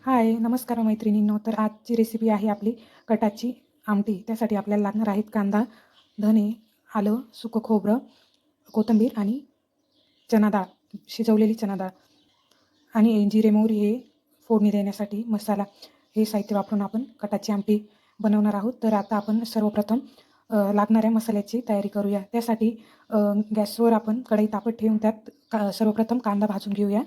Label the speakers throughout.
Speaker 1: हाय, नमस्कार मैत्रिणींनो. तर आजची रेसिपी आहे आपली कटाची आमटी. त्यासाठी आपल्याला लागणार आहेत कांदा, धने, आलं, सुकं खोबरं, कोथिंबीर आणि चना डाळ, शिजवलेली चना डाळ आणि जिरे मोहरी हे फोडणी देण्यासाठी मसाला. हे साहित्य वापरून आपण कटाची आमटी बनवणार आहोत. तर आता आपण सर्वप्रथम लागणाऱ्या मसाल्याची तयारी करूया. त्यासाठी गॅसवर आपण कढई तापत ठेवून त्यात सर्वप्रथम कांदा भाजून घेऊया.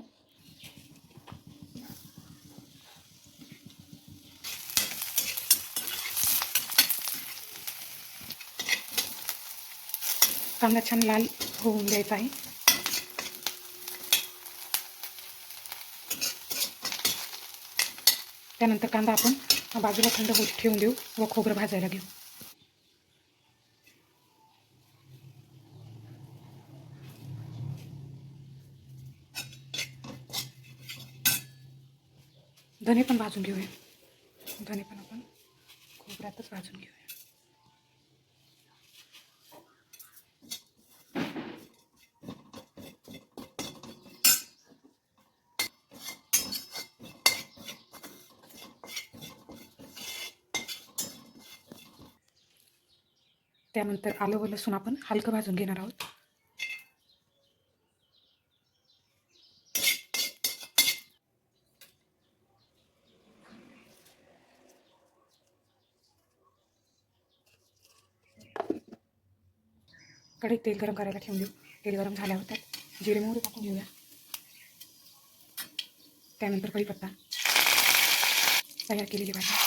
Speaker 1: कांदा छान लाल होऊन द्यायचा आहे. त्यानंतर कांदा आपण बाजूला थंड होत ठेवून देऊ व खोबरं भाजायला घेऊ. धने पण भाजून घेऊया. धने पण आपण खोबऱ्यातच भाजून घेऊया. त्यानंतर आलं व लसूण आपण हलकं भाजून घेणार आहोत. कढईत तेल गरम करायला ठेवून देऊ. तेल गरम झाल्यावर त्यात जिरे मोहरी टाकून घेऊया. त्यानंतर कढीपत्ता, तयार केलेली भाजी,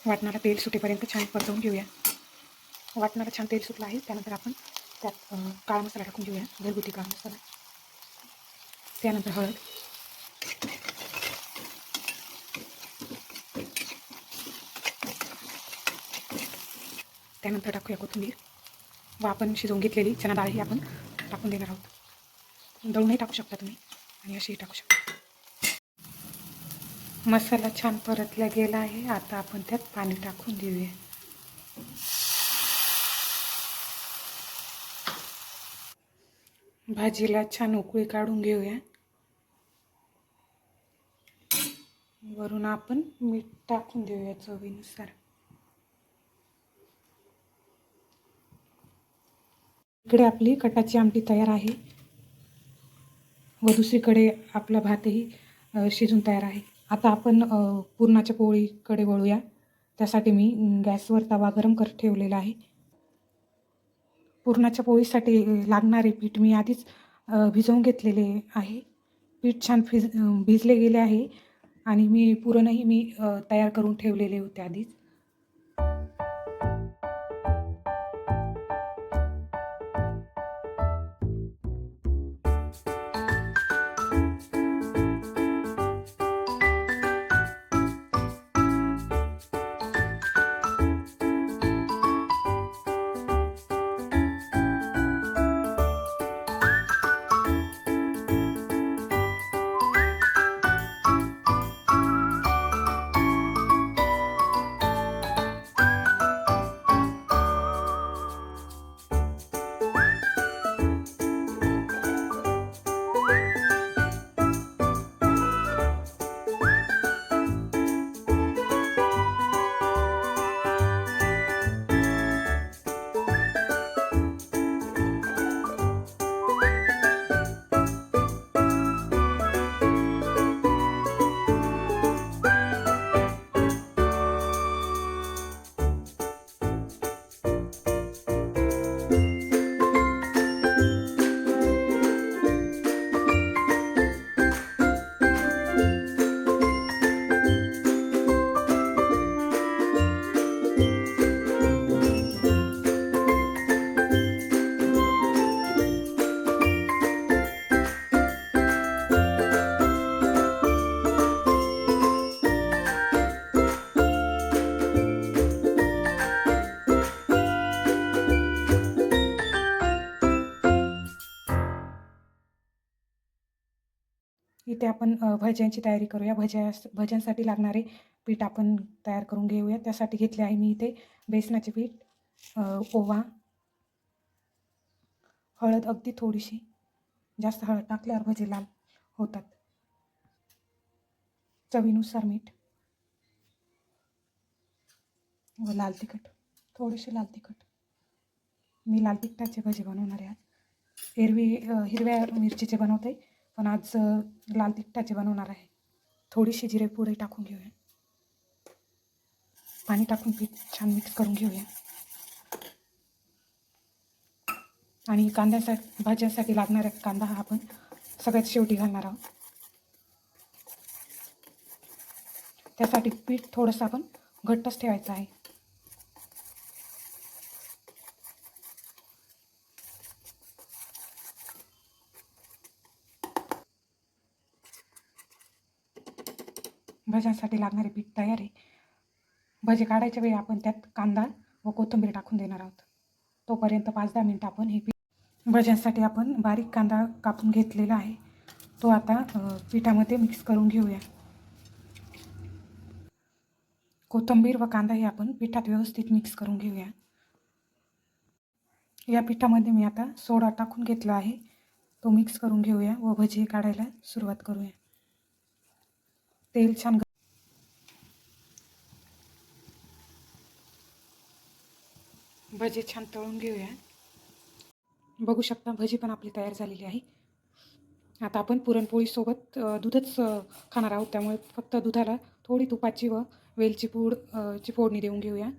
Speaker 1: वाटणाला तेल सुटेपर्यंत छान परतवून घेऊया. वाटणाला छान तेल सुटलं आहे. त्यानंतर आपण त्यात काळा मसाला टाकून घेऊया, घरगुती काळा मसाला. त्यानंतर हळद, त्यानंतर टाकूया कोथिंबीर व आपण शिजवून घेतलेली चना डाळ ही आपण टाकून देणार आहोत. दळूनही टाकू शकता तुम्ही आणि अशीही टाकू शकता. मसाला छान परतला गेला आहे. आता आपण त्यात पाणी टाकून देऊया. भाजीला छान उकळी काढून घेऊया. वरून आपण मीठ टाकून देऊया चवीनुसार. इकडे आपली कटाची आमटी तयार आहे व दुसरीकडे आपला भातही शिजून तयार आहे. आता आपण पुरणाच्या पोळीकडे वळूया. त्यासाठी मी गॅसवर तवा गरम करत ठेवलेला आहे. पुरणाच्या पोळीसाठी लागणारे पीठ मी आधीच भिजवून घेतलेले आहे. पीठ छान भिजले गेले आहे आणि पुरणही मी तयार करून ठेवलेले होते आधीच. इथे आपण भज्यांची तयारी करूया. भज्यांसाठी लागणारे पीठ आपण तयार करून घेऊया. त्यासाठी घेतले आहे मी इथे बेसनाचे पीठ, ओवा, हळद अगदी थोडीशी, जास्त हळद टाकल्यावर भजे लाल होतात. चवीनुसार मीठ व लाल तिखट, थोडेसे लाल तिखट. मी लाल तिखटाचे भजे बनवणार आहे आज. एरवी हिरव्या मिरचीचे बनवते, पण आज लाल तिखटाचे बनवणार आहे. थोडीशी जिरे पुडे टाकून घेऊया. पाणी टाकून पीठ छान मिक्स करून घेऊया. आणि भाज्यासाठी लागणारा कांदा हा आपण सगळ्यात शेवटी घालणार आहोत. त्यासाठी पीठ थोडंसं आपण घट्टच ठेवायचं आहे. भज्यांसाठी लागणारे पीठ तयार आहे. भजे काढायच्या वेळी आपण त्यात कांदा व कोथिंबीर टाकून देणार आहोत. तोपर्यंत 5-10 मिनिटं आपण हे भज्यांसाठी आपण बारीक कांदा कापून घेतलेला आहे. तो आता पिठामध्ये मिक्स करून घेऊया. कोथिंबीर व कांदा हे आपण पिठात व्यवस्थित मिक्स करून घेऊया. या पिठामध्ये मी आता सोडा टाकून घेतला आहे. तो मिक्स करून घेऊया व भजी काढायला सुरुवात करूया. तेल छान भजी छान तळून घेऊया. बघू शकता भजी पण आपली तयार झालेली आहे. आता आपण पुरणपोळीसोबत दूधच खाणार आहोत, त्यामुळे फक्त दुधाला थोडी तुपाची व वेलची पूड ची फोडणी देऊन घेऊया.